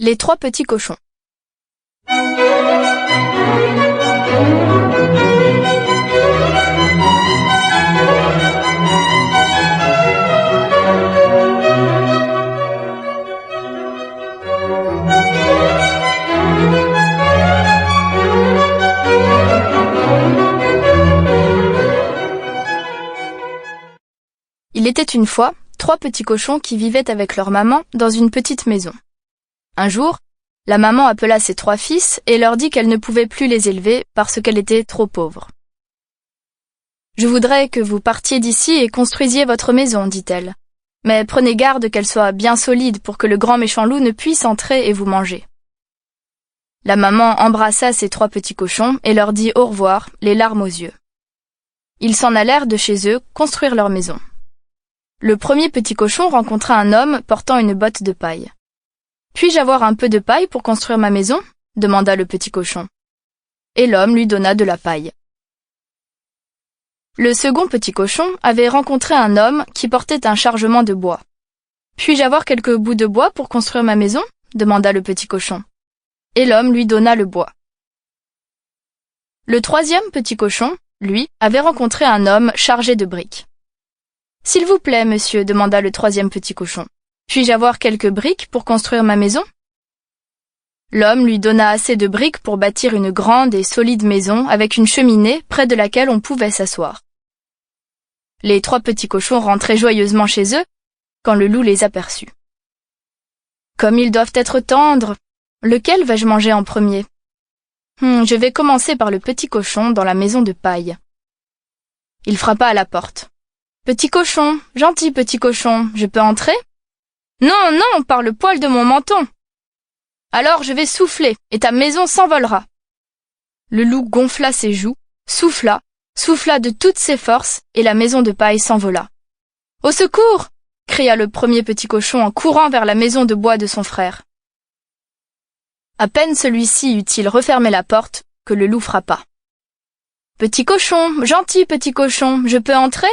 Les trois petits cochons. Il était une fois trois petits cochons qui vivaient avec leur maman dans une petite maison. Un jour, la maman appela ses trois fils et leur dit qu'elle ne pouvait plus les élever parce qu'elle était trop pauvre. « Je voudrais que vous partiez d'ici et construisiez votre maison, dit-elle. Mais prenez garde qu'elle soit bien solide pour que le grand méchant loup ne puisse entrer et vous manger. » La maman embrassa ses trois petits cochons et leur dit au revoir, les larmes aux yeux. Ils s'en allèrent de chez eux construire leur maison. Le premier petit cochon rencontra un homme portant une botte de paille. « Puis-je avoir un peu de paille pour construire ma maison ?» demanda le petit cochon. Et l'homme lui donna de la paille. Le second petit cochon avait rencontré un homme qui portait un chargement de bois. « Puis-je avoir quelques bouts de bois pour construire ma maison ?» demanda le petit cochon. Et l'homme lui donna le bois. Le troisième petit cochon, lui, avait rencontré un homme chargé de briques. « S'il vous plaît, monsieur, demanda le troisième petit cochon, puis-je avoir quelques briques pour construire ma maison ?» L'homme lui donna assez de briques pour bâtir une grande et solide maison avec une cheminée près de laquelle on pouvait s'asseoir. Les trois petits cochons rentraient joyeusement chez eux quand le loup les aperçut. « Comme ils doivent être tendres! Lequel vais-je manger en premier ? Je vais commencer par le petit cochon dans la maison de paille. » Il frappa à la porte. « Petit cochon, gentil petit cochon, je peux entrer ? » « Non, non, par le poil de mon menton. »« Alors je vais souffler, et ta maison s'envolera. » Le loup gonfla ses joues, souffla de toutes ses forces, et la maison de paille s'envola. « Au secours !» cria le premier petit cochon en courant vers la maison de bois de son frère. À peine celui-ci eut-il refermé la porte que le loup frappa. « Petit cochon, gentil petit cochon, je peux entrer ? »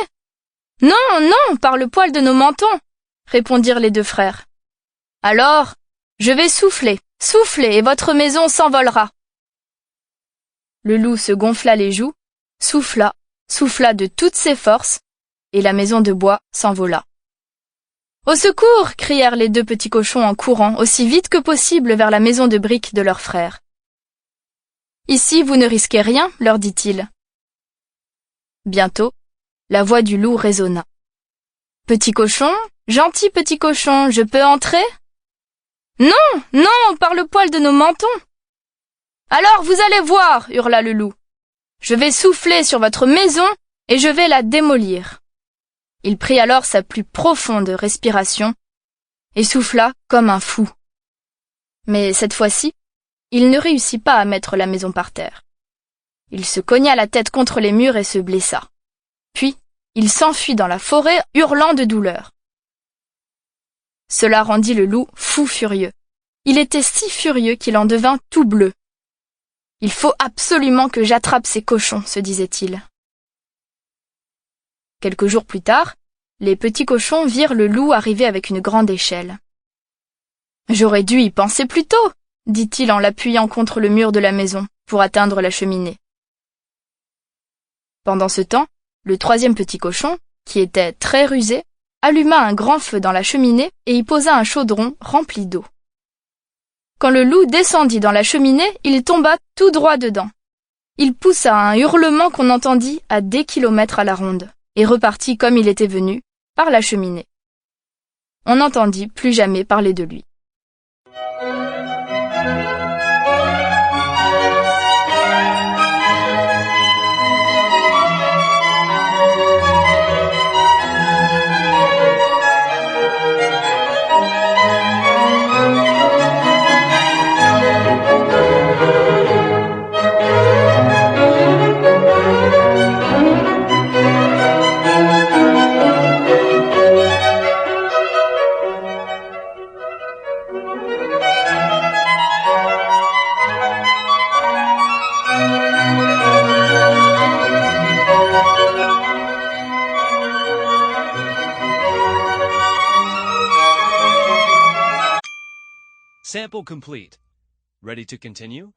« Non, non, par le poil de nos mentons !» répondirent les deux frères. « Alors, je vais souffler, et votre maison s'envolera. » Le loup se gonfla les joues, souffla de toutes ses forces, et la maison de bois s'envola. « Au secours !» crièrent les deux petits cochons en courant aussi vite que possible vers la maison de briques de leur frère. « Ici, vous ne risquez rien, leur dit-il. Bientôt, la voix du loup résonna. « Petit cochon, gentil petit cochon, je peux entrer ? » « Non, non, par le poil de nos mentons. »« Alors vous allez voir, hurla le loup. Je vais souffler sur votre maison et je vais la démolir. » Il prit alors sa plus profonde respiration et souffla comme un fou. Mais cette fois-ci, il ne réussit pas à mettre la maison par terre. Il se cogna la tête contre les murs et se blessa. Puis, il s'enfuit dans la forêt, hurlant de douleur. Cela rendit le loup fou furieux. Il était si furieux qu'il en devint tout bleu. « Il faut absolument que j'attrape ces cochons, » se disait-il. Quelques jours plus tard, les petits cochons virent le loup arriver avec une grande échelle. « J'aurais dû y penser plus tôt, » dit-il en l'appuyant contre le mur de la maison pour atteindre la cheminée. Pendant ce temps, le troisième petit cochon, qui était très rusé, alluma un grand feu dans la cheminée et y posa un chaudron rempli d'eau. Quand le loup descendit dans la cheminée, il tomba tout droit dedans. Il poussa un hurlement qu'on entendit à des kilomètres à la ronde et repartit comme il était venu, par la cheminée. On n'entendit plus jamais parler de lui. Sample complete. Ready to continue?